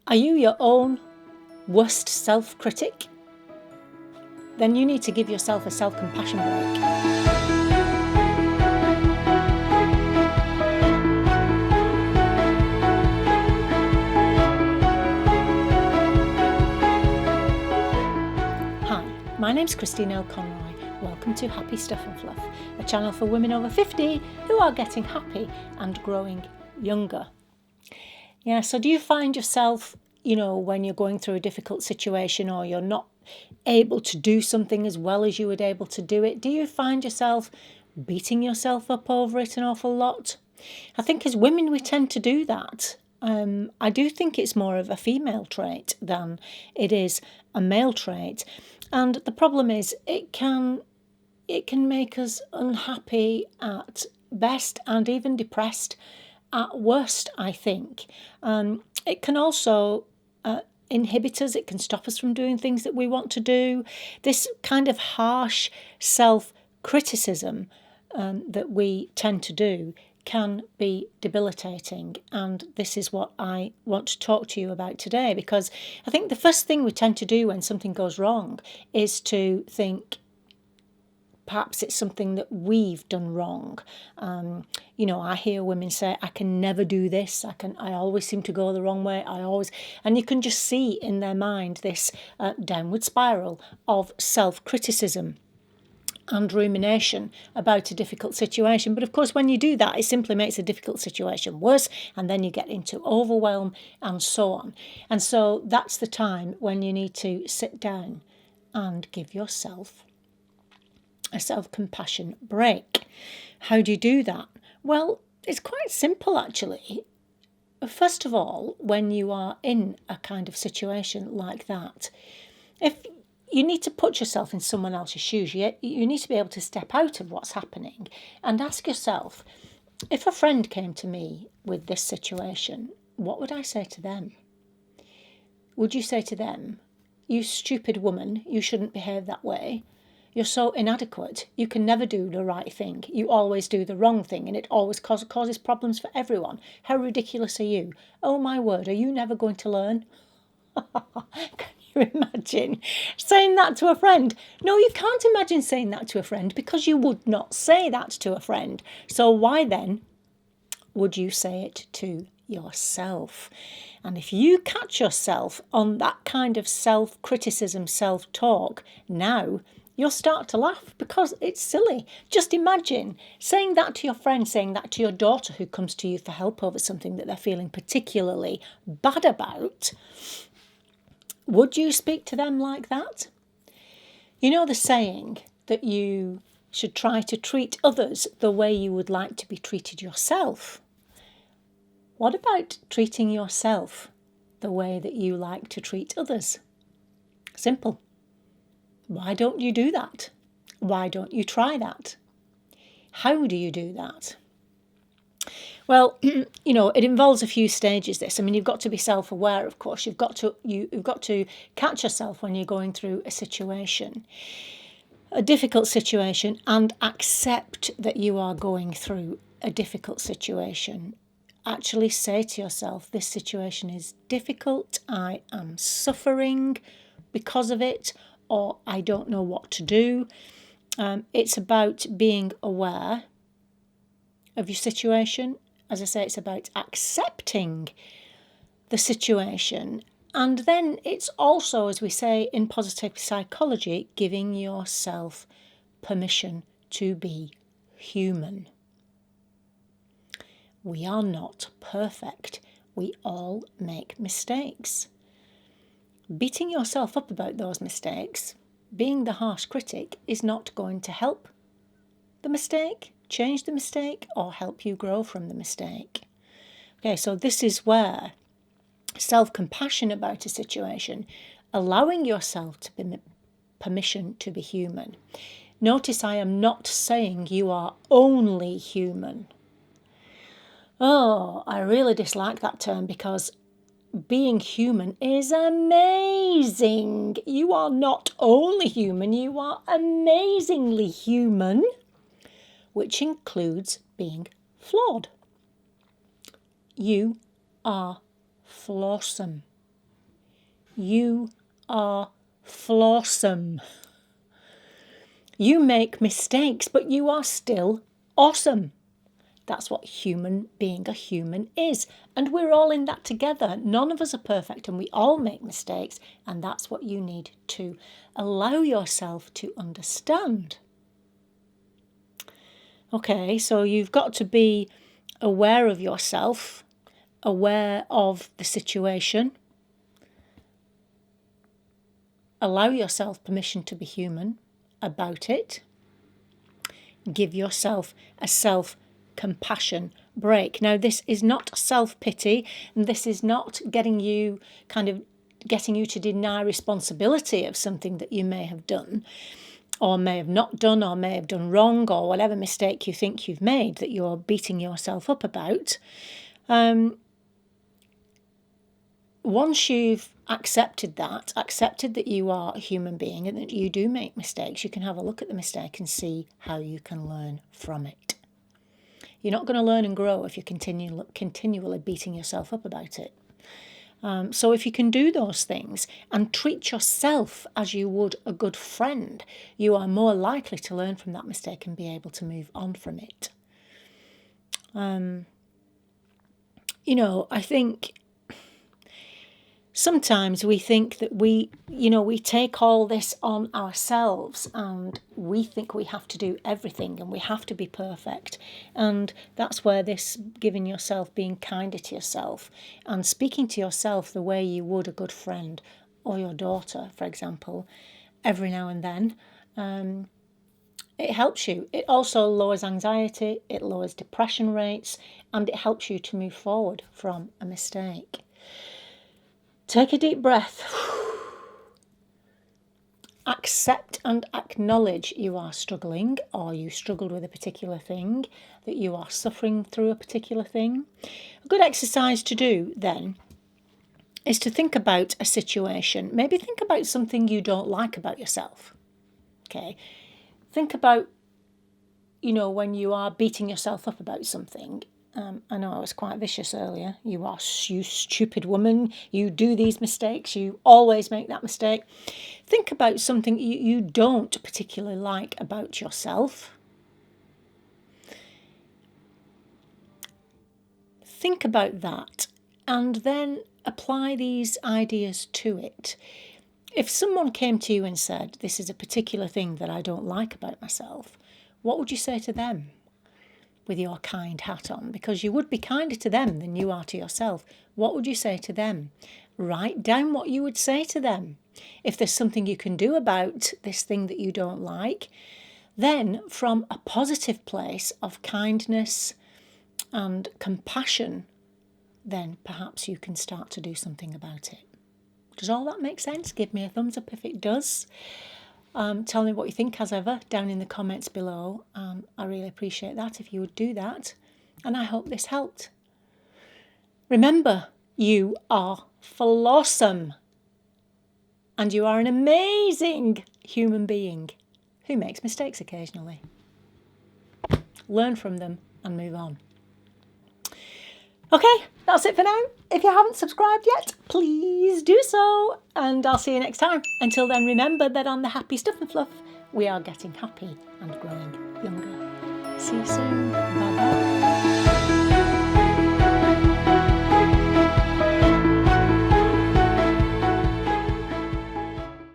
Are you your own worst self-critic? Then you need to give yourself a self-compassion break. Hi, my name's Christine L. Conroy. Welcome to Happy Stuff and Fluff, a channel for women over 50 who are getting happy and growing younger. Yeah, so do you find yourself, when you're going through a difficult situation or you're not able to do something as well as you would able to do it, do you find yourself beating yourself up over it an awful lot? I think as women we tend to do that. I do think it's more of a female trait than it is a male trait. And the problem is it can make us unhappy at best and even depressed at worst, I think. It can also inhibit us. It can stop us from doing things that we want to do. This kind of harsh self-criticism that we tend to do can be debilitating. And this is what I want to talk to you about today, because I think the first thing we tend to do when something goes wrong is to think, perhaps it's something that we've done wrong. I hear women say, I can never do this. I always seem to go the wrong way. And you can just see in their mind this downward spiral of self-criticism and rumination about a difficult situation. But of course, when you do that, it simply makes a difficult situation worse, and then you get into overwhelm and so on. And so that's the time when you need to sit down and give yourself a self-compassion break. How do you do that? Well, it's quite simple actually. First of all, when you are in a kind of situation like that, if you need to put yourself in someone else's shoes, you need to be able to step out of what's happening and ask yourself, if a friend came to me with this situation, what would I say to them? Would you say to them, you stupid woman, you shouldn't behave that way? You're so inadequate. You can never do the right thing. You always do the wrong thing, and it always causes problems for everyone. How ridiculous are you? Oh my word, are you never going to learn? Can you imagine saying that to a friend? No, you can't imagine saying that to a friend, because you would not say that to a friend. So why then would you say it to yourself? And if you catch yourself on that kind of self-criticism, self-talk, now you'll start to laugh because it's silly. Just imagine saying that to your friend, saying that to your daughter who comes to you for help over something that they're feeling particularly bad about. Would you speak to them like that? You know the saying that you should try to treat others the way you would like to be treated yourself. What about treating yourself the way that you like to treat others? Simple. Why don't you do that? Why don't you try that? How do you do that? Well, it involves a few stages, this. I mean, you've got to be self-aware, of course. You've got to catch yourself when you're going through a situation, a difficult situation, and accept that you are going through a difficult situation. Actually say to yourself, this situation is difficult, I am suffering because of it, or I don't know what to do. It's about being aware of your situation. As I say, it's about accepting the situation. And then it's also, as we say in positive psychology, giving yourself permission to be human. We are not perfect. We all make mistakes. Beating yourself up about those mistakes, being the harsh critic, is not going to help the mistake, change the mistake, or help you grow from the mistake. Okay, so this is where self-compassion about a situation, allowing yourself to be permission to be human. Notice I am not saying you are only human. Oh, I really dislike that term, because being human is amazing. You are not only human, you are amazingly human, which includes being flawed. You are flawsome. You are flawsome. You make mistakes, but you are still awesome. That's what being a human is. And we're all in that together. None of us are perfect and we all make mistakes. And that's what you need to allow yourself to understand. Okay, so you've got to be aware of yourself, aware of the situation. Allow yourself permission to be human about it. Give yourself a self-compassion break. Now, this is not self-pity, and this is not getting you to deny responsibility of something that you may have done, or may have not done, or may have done wrong, or whatever mistake you think you've made that you're beating yourself up about. Once you've accepted that you are a human being and that you do make mistakes, you can have a look at the mistake and see how you can learn from it. You're not going to learn and grow if you're continually beating yourself up about it. So if you can do those things and treat yourself as you would a good friend, you are more likely to learn from that mistake and be able to move on from it. I think sometimes we think that we take all this on ourselves and we think we have to do everything and we have to be perfect. And that's where this giving yourself, being kinder to yourself and speaking to yourself the way you would a good friend or your daughter, for example, every now and then, it helps you. It also lowers anxiety, it lowers depression rates, and it helps you to move forward from a mistake. Take a deep breath. Accept and acknowledge you are struggling, or you struggled with a particular thing, that you are suffering through a particular thing. A good exercise to do then is to think about a situation. Maybe think about something you don't like about yourself. Okay. Think about, when you are beating yourself up about something. I know I was quite vicious earlier. You stupid woman. You do these mistakes. You always make that mistake. Think about something you don't particularly like about yourself. Think about that and then apply these ideas to it. If someone came to you and said, this is a particular thing that I don't like about myself, what would you say to them? With your kind hat on, because you would be kinder to them than you are to yourself. What would you say to them? Write down what you would say to them. If there's something you can do about this thing that you don't like, then from a positive place of kindness and compassion, then perhaps you can start to do something about it. Does all that make sense? Give me a thumbs up if it does. Tell me what you think, as ever, down in the comments below. I really appreciate that if you would do that. And I hope this helped. Remember, you are flawsome. And you are an amazing human being who makes mistakes occasionally. Learn from them and move on. Okay, that's it for now. If you haven't subscribed yet, please do so. And I'll see you next time. Until then, remember that on the Happy Stuff and Fluff, we are getting happy and growing younger. See you soon.